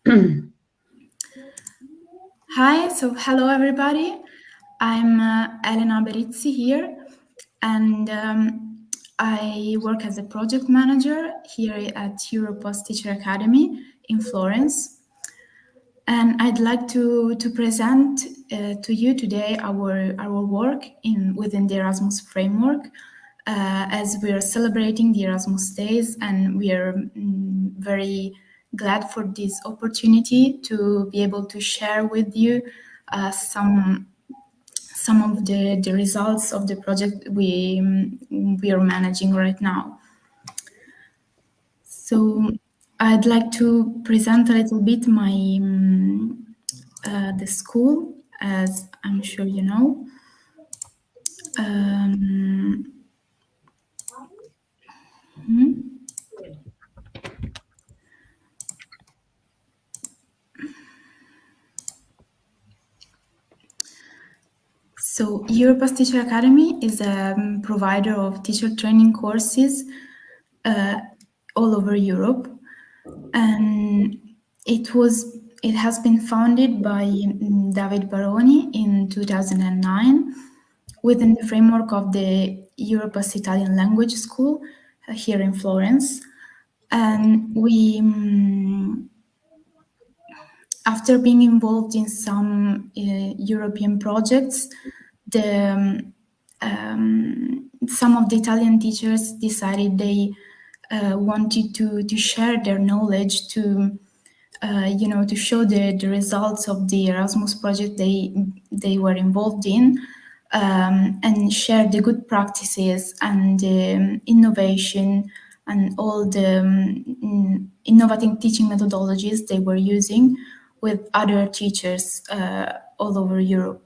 Hi, so hello everybody. I'm Elena Berizzi here, and I work as a project manager here at Europost Teacher Academy in Florence. And I'd like to present to you today our work within the Erasmus framework, as we are celebrating the Erasmus days, and we are very glad for this opportunity to be able to share with you some of the results of the project we are managing right now. So I'd like to present a little bit my the school, as I'm sure you know. So Europass Teacher Academy is a provider of teacher training courses all over Europe, and it has been founded by David Baroni in 2009 within the framework of the Europass Italian Language School here in Florence. And we, after being involved in some European projects, some of the Italian teachers decided they wanted to share their knowledge to show the results of the Erasmus project they were involved in, and share the good practices and innovation and all the innovative teaching methodologies they were using with other teachers all over Europe.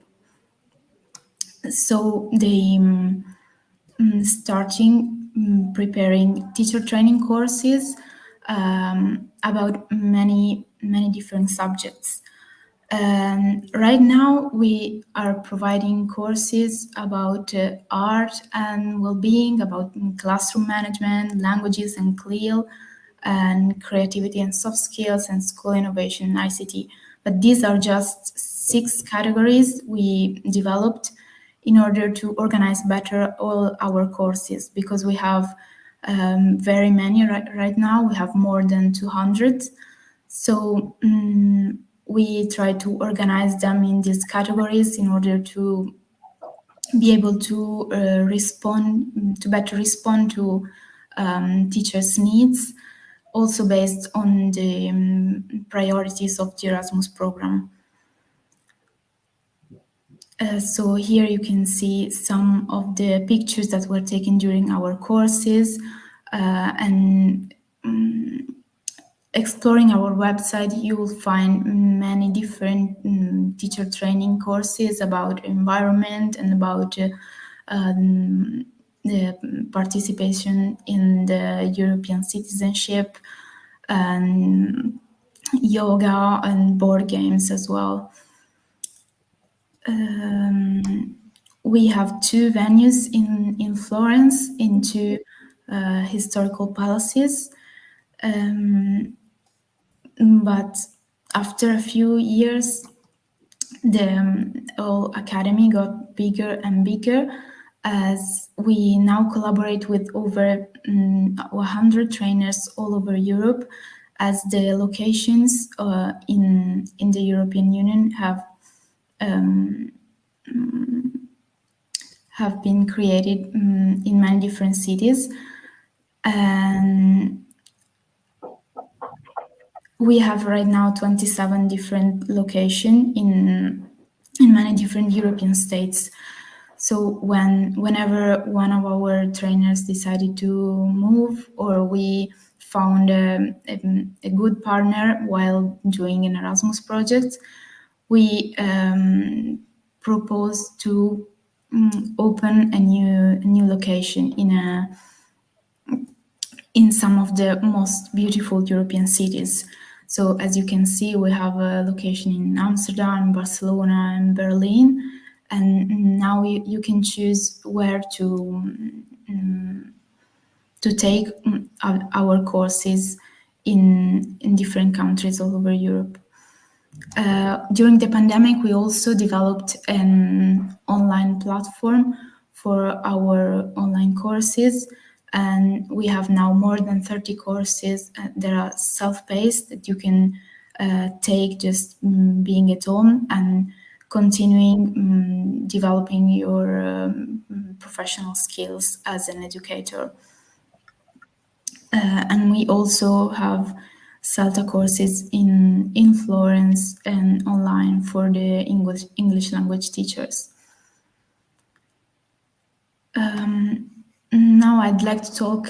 So they starting preparing teacher training courses about many different subjects. Right now, we are providing courses about art and well-being, about classroom management, languages and CLIL, and creativity and soft skills, and school innovation and ICT. But these are just 6 categories we developed in order to organize better all our courses, because we have very many right now. We have more than 200. So we try to organize them in these categories in order to be able to better respond to teachers' needs, also based on the priorities of the Erasmus program. So here you can see some of the pictures that were taken during our courses, and exploring our website, you will find many different teacher training courses about environment and about the participation in the European citizenship, and yoga and board games as well. We have 2 venues in Florence, in 2 historical palaces. But after a few years, the whole academy got bigger and bigger, as we now collaborate with over 100 trainers all over Europe, as the locations in the European Union have been created in many different cities. And we have right now 27 different locations in many different European states. So whenever one of our trainers decided to move, or we found a good partner while doing an Erasmus project, we proposed to open a new location in some of the most beautiful European cities. So as you can see, we have a location in Amsterdam, Barcelona, and Berlin, and now you can choose where to take our courses in different countries all over Europe. During the pandemic, we also developed an online platform for our online courses, and we have now more than 30 courses that are self-paced that you can take just being at home and continuing developing your professional skills as an educator. And we also have CELTA courses in Florence and online for the English language teachers. Now I'd like to talk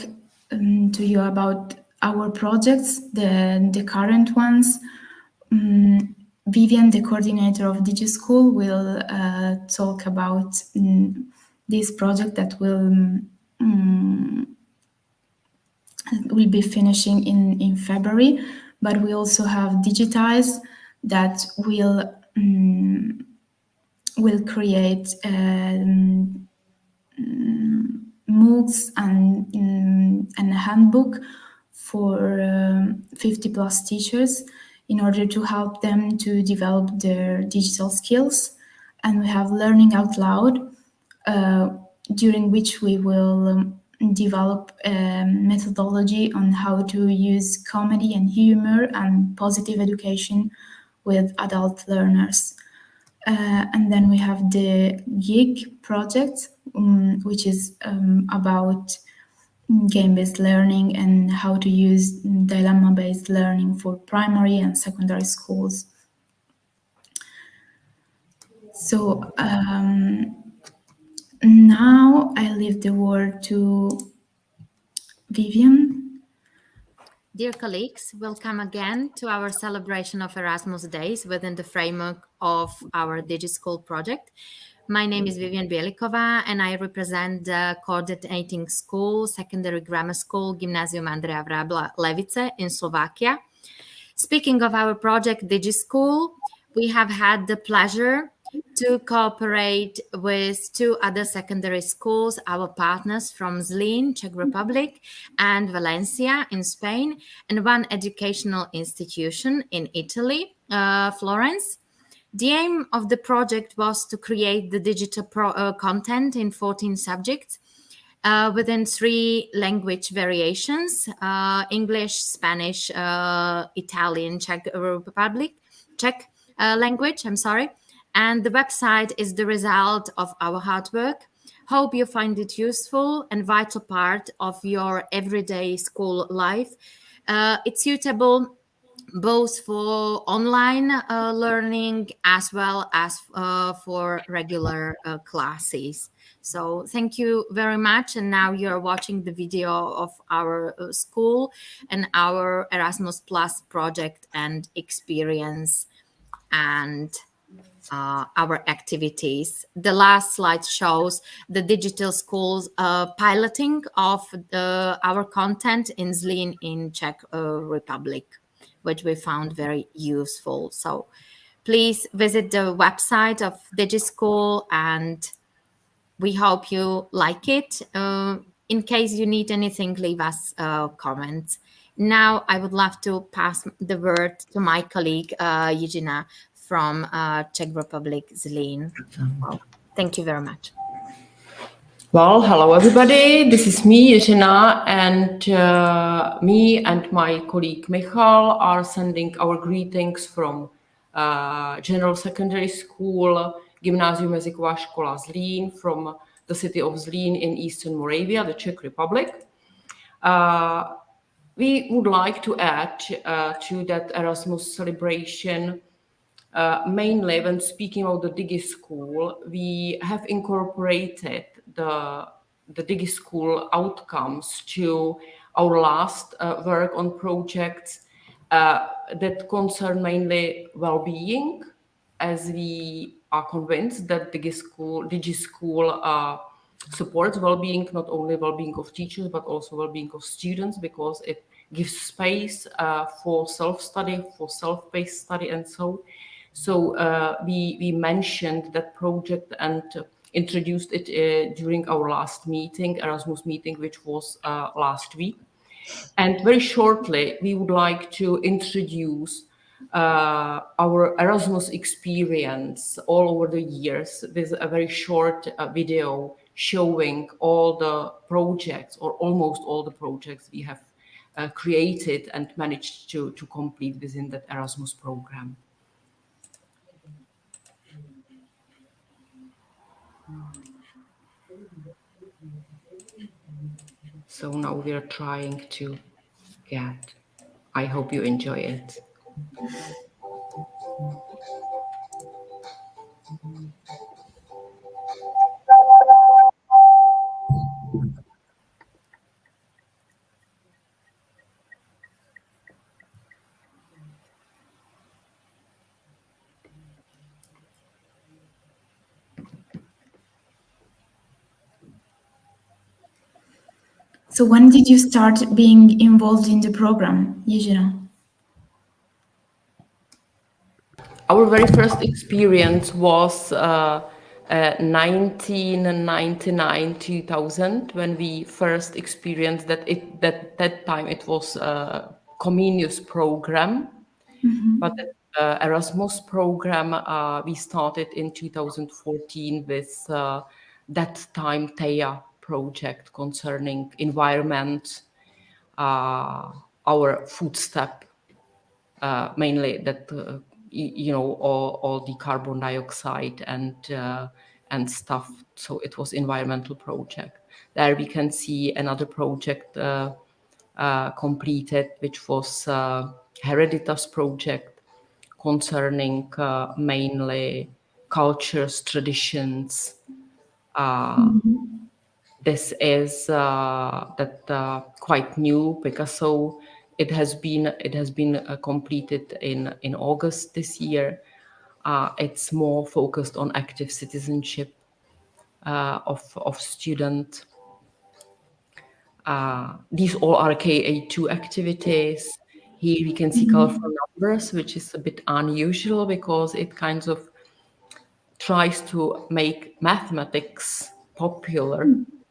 to you about our projects, the current ones. Vivian, the coordinator of DIGISCHOOL, will talk about this project that will be finishing in February, but we also have Digitize that will create MOOCs and a handbook for 50 plus teachers in order to help them to develop their digital skills. And we have Learning Out Loud, during which we will develop a methodology on how to use comedy and humor and positive education with adult learners. And then we have the GIG project, which is about game-based learning and how to use dilemma-based learning for primary and secondary schools. So now I leave the word to Vivian. Dear colleagues, welcome again to our celebration of Erasmus Days within the framework of our DIGISCHOOL project. My name is Vivian Bielikova and I represent the coordinating school, secondary grammar school, Gymnasium Andreja Vrabla Levice in Slovakia. Speaking of our project DIGISCHOOL, we have had the pleasure to cooperate with two other secondary schools, our partners from Zlín, Czech Republic, and Valencia in Spain, and one educational institution in Italy, Florence. The aim of the project was to create the digital content in 14 subjects within 3 language variations, English, Spanish, Italian, Czech language, and the website is the result of our hard work. Hope you find it useful and vital part of your everyday school life. It's suitable both for online learning as well as for regular classes. So thank you very much. And now you're watching the video of our school and our Erasmus Plus project and experience and our activities. The last slide shows the digital schools piloting of our content in Zlín in Czech Republic, which we found very useful. So please visit the website of DIGISCHOOL and we hope you like it. In case you need anything, leave us comments. Now I would love to pass the word to my colleague, Eugenia from Czech Republic, Zlín. Well, thank you very much. Well, hello everybody, this is me, Eugenia, and me and my colleague Michal are sending our greetings from General Secondary School, Gymnasium Jazyková škola Zlín, from the city of Zlín in Eastern Moravia, the Czech Republic. We would like to add to that Erasmus celebration, mainly when speaking of the DIGISCHOOL, we have incorporated the DIGISCHOOL outcomes to our last work on projects that concern mainly well-being, as we are convinced that DIGISCHOOL supports well-being, not only well-being of teachers, but also well-being of students, because it gives space for self-study, for self-paced study, and so. So we mentioned that project and introduced it during our last meeting, Erasmus meeting, which was last week. And very shortly, we would like to introduce our Erasmus experience all over the years with a very short video showing all the projects, or almost all the projects we have created and managed to complete within that Erasmus program. So now we are trying to get. I hope you enjoy it. So when did you start being involved in the program, Yejina? Our very first experience was 1999, 2000, when we first experienced that time it was a Comenius program, but the Erasmus program we started in 2014 with that time TEA project concerning environment, our footstep, mainly that all the carbon dioxide and stuff. So it was environmental project. There we can see another project completed, which was Hereditas project concerning mainly cultures, traditions. This is quite new, because so it has been completed in August this year. It's more focused on active citizenship of student. These all are KA2 activities. Here we can see colorful numbers, which is a bit unusual because it kind of tries to make mathematics popular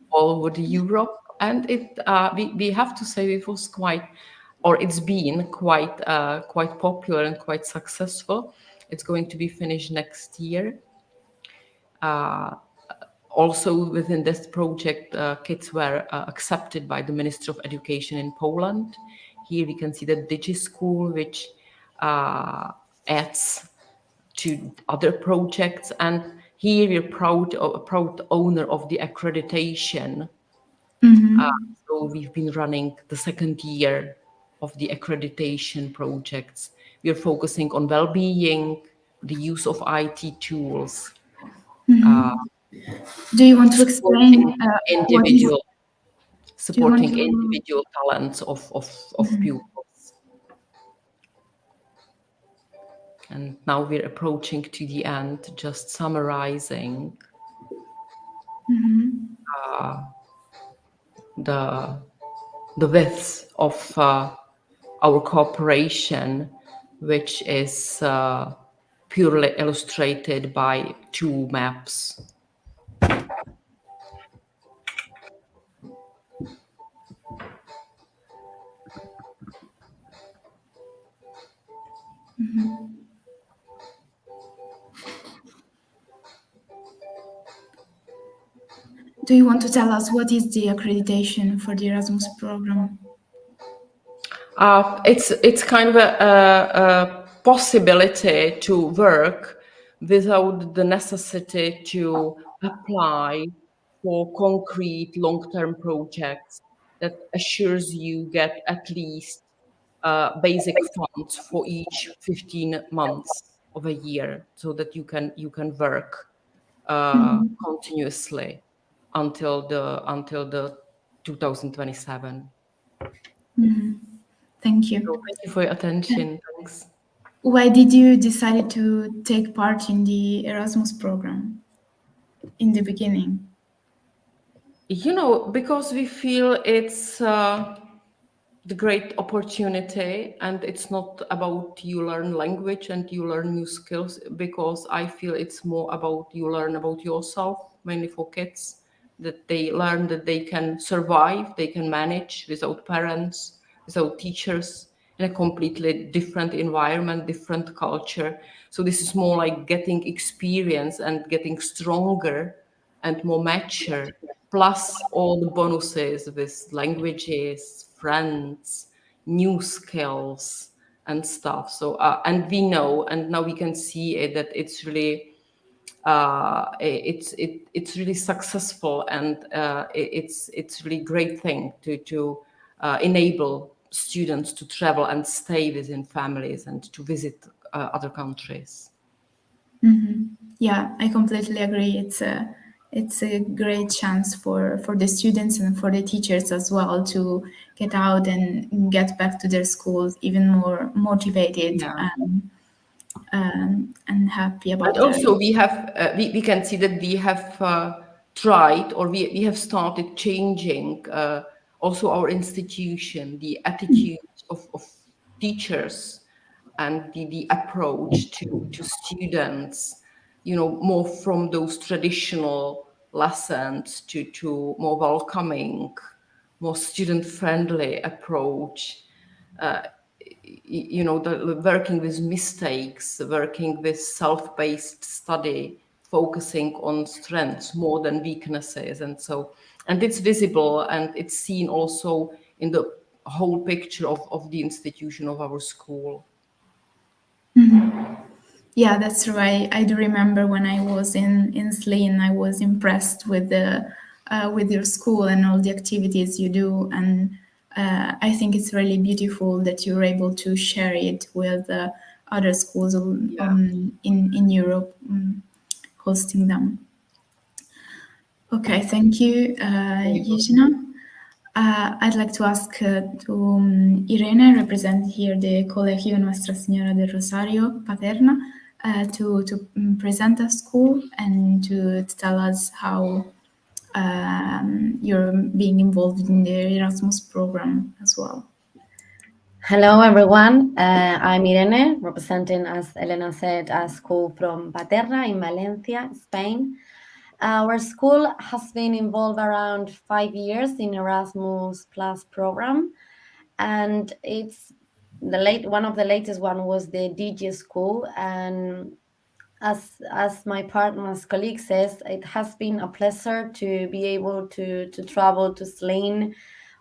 all over the Europe, and we have to say it was it's been quite popular and quite successful. It's going to be finished next year. Also within this project, kids were accepted by the Ministry of Education in Poland. Here we can see the DIGISCHOOL, which adds to other projects, and here we're proud owner of the accreditation. So we've been running the second year of the accreditation projects. We are focusing on well-being, the use of IT tools, Do you want to supporting explain what is? individual Do you want supporting to? individual talents of pupils. And now we're approaching to the end, just summarizing the width of our cooperation, which is purely illustrated by two maps. Do you want to tell us what is the accreditation for the Erasmus program? It's kind of a possibility to work without the necessity to apply for concrete long-term projects that assures you get at least basic funds for each 15 months of a year, so that you can work continuously until the 2027. Thank So you. thank you for your attention. Thanks. Why did you decide to take part in the Erasmus program in the beginning? Because we feel it's the great opportunity, and it's not about you learn language and you learn new skills, because I feel it's more about you learn about yourself, mainly for kids, that they learn that they can survive, they can manage without parents, without teachers, in a completely different environment, different culture. So this is more like getting experience and getting stronger and more mature, plus all the bonuses with languages, friends, new skills and stuff. So and we know, and now we can see it, that it's really it's really successful, and it's really great thing to enable students to travel and stay within families and to visit other countries. Yeah, I completely agree. It's a great chance for the students and for the teachers as well to get out and get back to their schools even more motivated Yeah. and happy And about that. also we have we can see that we have tried, or we have started changing also our institution, the attitude of teachers, and the approach to students, more from those traditional lessons to more welcoming, more student friendly approach. The working with mistakes, working with self-paced study, focusing on strengths more than weaknesses. And it's visible, and it's seen also in the whole picture of the institution of our school. Yeah, that's true. I do remember when I was in Slin, I was impressed with your school and all the activities you do, and I think it's really beautiful that you're able to share it with other schools Yeah. in Europe, hosting them. Okay, thank you, Very good. Yuzhina. I'd like to ask to Irene, represent here the Colegio Nuestra Señora del Rosario Paterna, to present the school and to tell us how you're being involved in the Erasmus program as well. Hello, everyone. I'm Irene, representing, as Elena said, a school from Paterna in Valencia, Spain. Our school has been involved around 5 years in Erasmus Plus program, and it's one of the latest one was the DIGISCHOOL. And as my partner's colleague says, it has been a pleasure to be able to travel to Slane,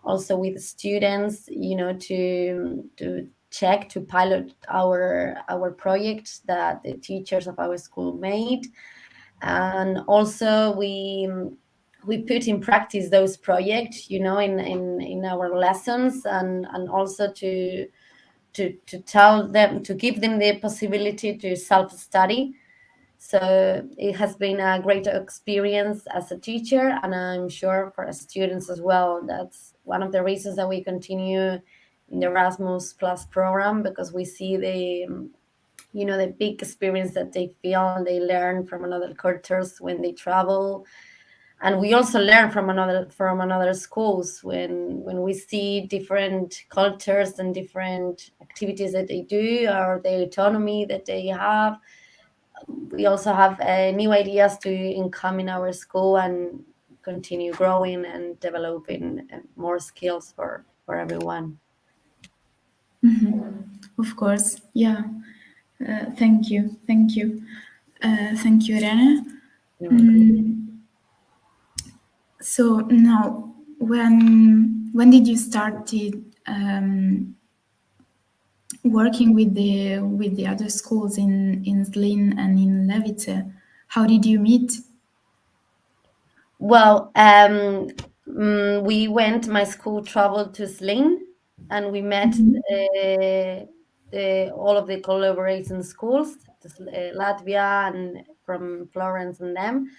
also with students, to check, to pilot our project that the teachers of our school made. And also we put in practice those projects, in our lessons, and also to tell them, to give them the possibility to self-study. So it has been a great experience as a teacher, and I'm sure for students as well. That's one of the reasons that we continue in the Erasmus Plus program, because we see the big experience that they feel and they learn from another cultures when they travel. And we also learn from another schools when we see different cultures and different activities that they do, or the autonomy that they have. We also have new ideas to income in our school and continue growing and developing more skills for everyone. Of course, yeah. Thank you, thank you, thank you, Irene. You're welcome. So now, when did you start working with the other schools in Zlin and in Levice? How did you meet? Well, my school traveled to Slin, and we met all of the collaboration schools, Latvia and from Florence and them.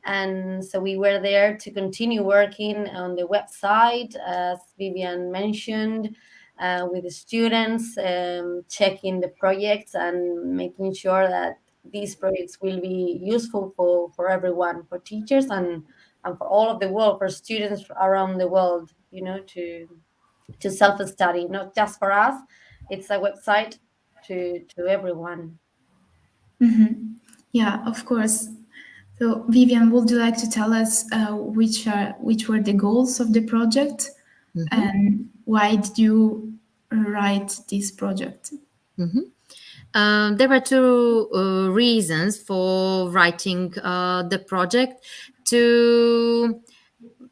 And so we were there to continue working on the website, as Vivian mentioned, with the students, checking the projects and making sure that these projects will be useful for everyone, for teachers and for all of the world, for students around the world, to self-study, not just for us. It's a website to everyone. Yeah, of course. So, Vivian, would you like to tell us which were the goals of the project, and why did you write this project? There were two reasons for writing the project.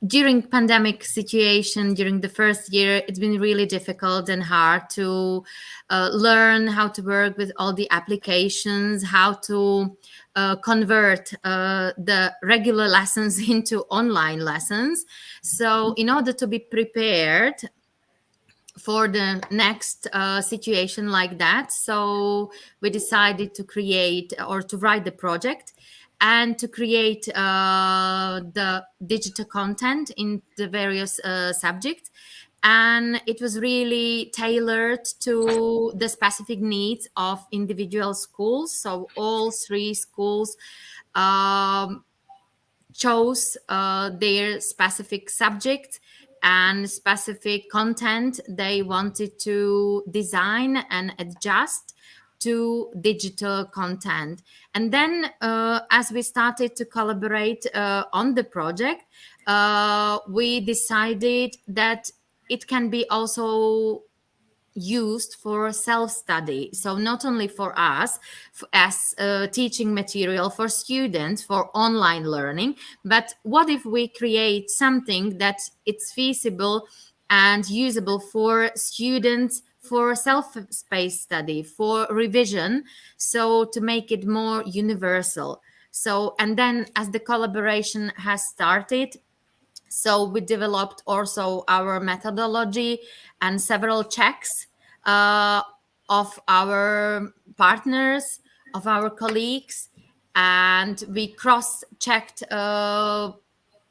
During pandemic situation, during the first year, it's been really difficult and hard to learn how to work with all the applications, how to convert the regular lessons into online lessons. So in order to be prepared for the next situation like that, so we decided to create or to write the project and to create the digital content in the various subjects. And it was really tailored to the specific needs of individual schools. So all three schools chose their specific subject and specific content they wanted to design and adjust to digital content. And then as we started to collaborate on the project, we decided that it can be also used for self-study. So not only for us as teaching material for students for online learning, but what if we create something that it's feasible and usable for students for self-spaced study, for revision, so to make it more universal. So, and then as the collaboration has started, so we developed also our methodology and several checks of our partners, of our colleagues, and we cross-checked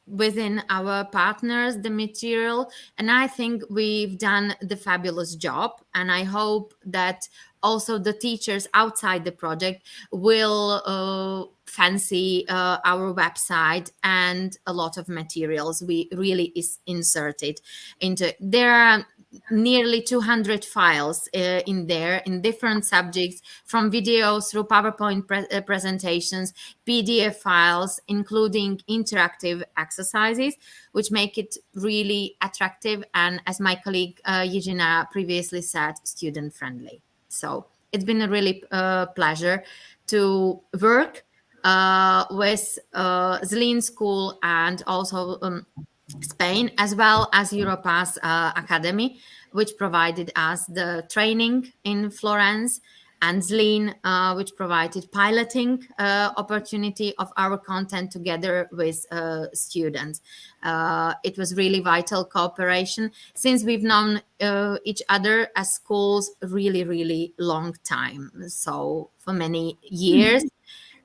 within our partners the material. And I think we've done the fabulous job. And I hope that also the teachers outside the project will fancy our website and a lot of materials we really is inserted into. There are nearly 200 files in there in different subjects, from videos through PowerPoint presentations, PDF files, including interactive exercises, which make it really attractive and, as my colleague Eugenia previously said, student friendly. So it's been a really pleasure to work with Zlin School and also Spain, as well as Europass Academy, which provided us the training in Florence, and Zlin, which provided piloting opportunity of our content together with students. It was really vital cooperation, since we've known each other as schools really, really long time. So for many years.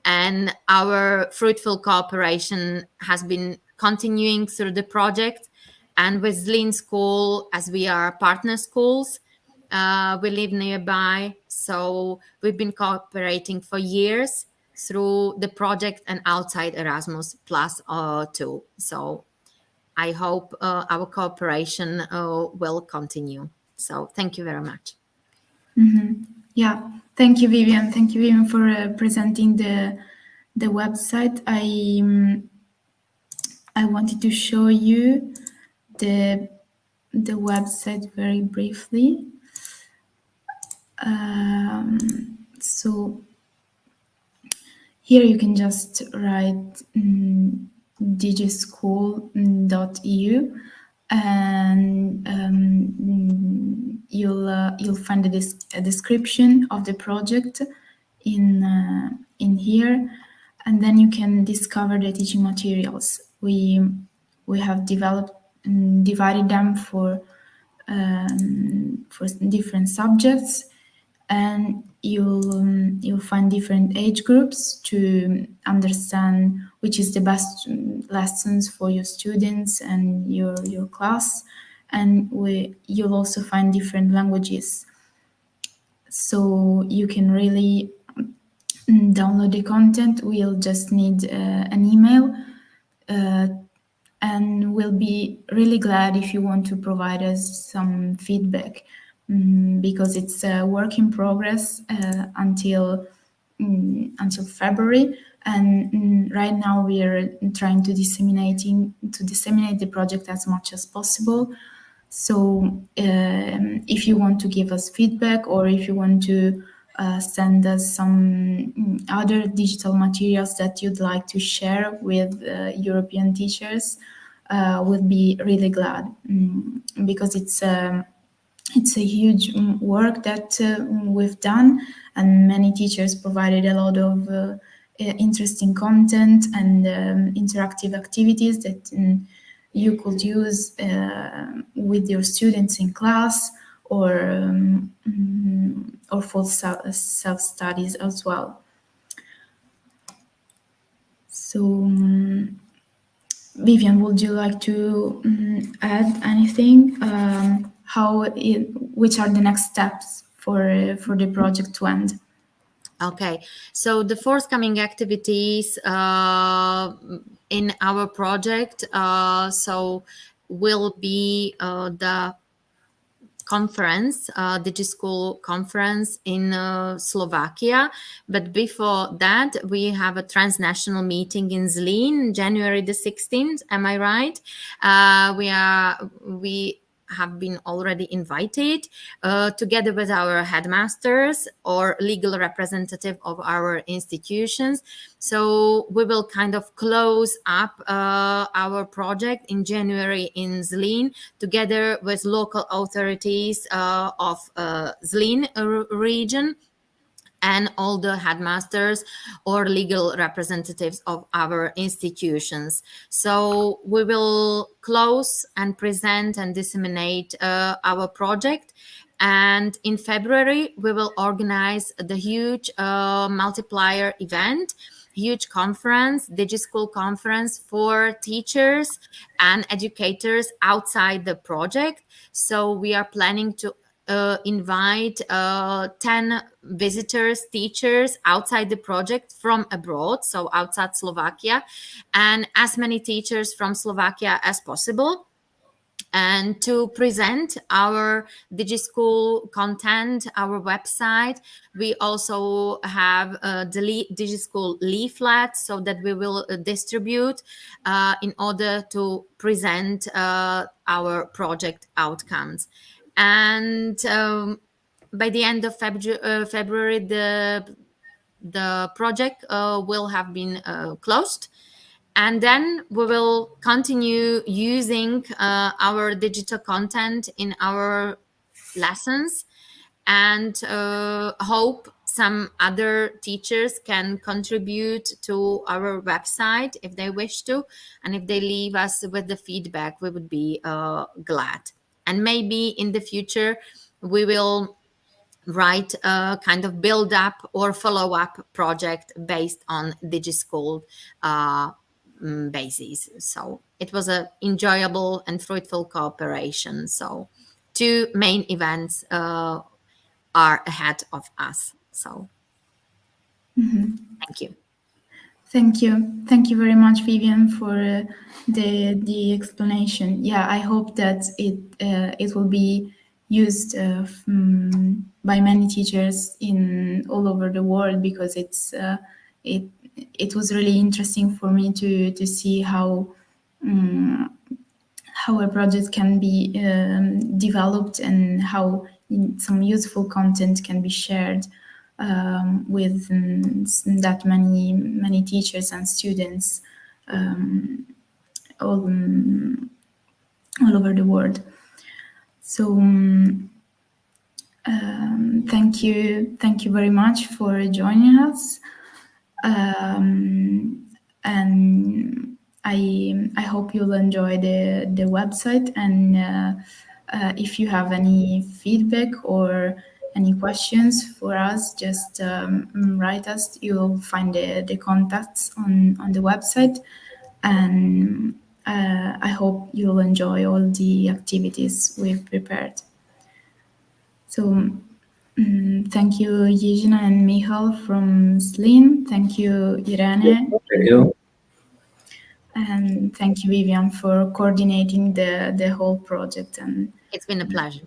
And our fruitful cooperation has been continuing through the project. And with Zlin School, as we are partner schools, we live nearby. So we've been cooperating for years through the project and outside Erasmus plus too. So I hope our cooperation will continue. So thank you very much. Yeah, thank you, Vivian. Thank you, Vivian, for presenting the website. I wanted to show you the website very briefly. So here you can just write digischool.eu, and you'll find a description of the project in here, and then you can discover the teaching materials. We have developed and divided them for different subjects, and you'll find different age groups to understand which is the best lessons for your students and your class. And you'll also find different languages, so you can really download the content. We'll just need an email, and we'll be really glad if you want to provide us some feedback, because it's a work in progress until February. And right now we are trying to disseminate the project as much as possible. So if you want to give us feedback, or if you want to send us some other digital materials that you'd like to share with European teachers, we'll be really glad, because it's a huge work that we've done, and many teachers provided a lot of interesting content and interactive activities that you could use with your students in class, or for self-studies as well. So Vivian, would you like to add anything? Which are the next steps for the project to end? Okay, so the forthcoming activities in our project will be the conference, DIGISCHOOL conference in Slovakia. But before that, we have a transnational meeting in Zlín, January the 16th. Am I right? We have been already invited together with our headmasters or legal representative of our institutions. So we will kind of close up our project in January in Zlín together with local authorities of Zlín region and all the headmasters or legal representatives of our institutions. So we will close and present and disseminate our project. And in February, we will organize the huge multiplier event, huge conference, DIGISCHOOL conference for teachers and educators outside the project. So we are planning to invite 10 visitors, teachers outside the project from abroad, so outside Slovakia, and as many teachers from Slovakia as possible. And to present our DIGISCHOOL content, our website, we also have the DIGISCHOOL leaflet, so that we will distribute in order to present our project outcomes. And by the end of February, the project will have been closed. And then we will continue using our digital content in our lessons, and hope some other teachers can contribute to our website if they wish to. And if they leave us with the feedback, we would be glad. And maybe in the future, we will write a kind of build up or follow up project based on DIGISCHOOL basis. So it was an enjoyable and fruitful cooperation. So 2 main events are ahead of us. So thank you. Thank you very much, Vivian, for the explanation. Yeah, I hope that it will be used by many teachers in all over the world, because it was really interesting for me to see how a project can be developed, and how some useful content can be shared with that many teachers and students all over the world. So thank you very much for joining us, and I hope you'll enjoy the website. And if you have any feedback or any questions for us, just write us. You'll find the contacts on the website. And I hope you'll enjoy all the activities we've prepared. So thank you, Yizhina and Michal from Zlín. Thank you, Irene. Thank you. And thank you, Vivian, for coordinating the whole project. And it's been a pleasure.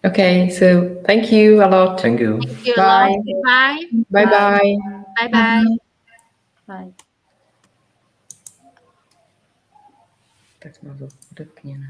Okay, so thank you a lot. Thank you. Thank you Bye. a lot. Bye. Bye bye. Bye. Bye-bye. Bye. Tak jsme to odepněné.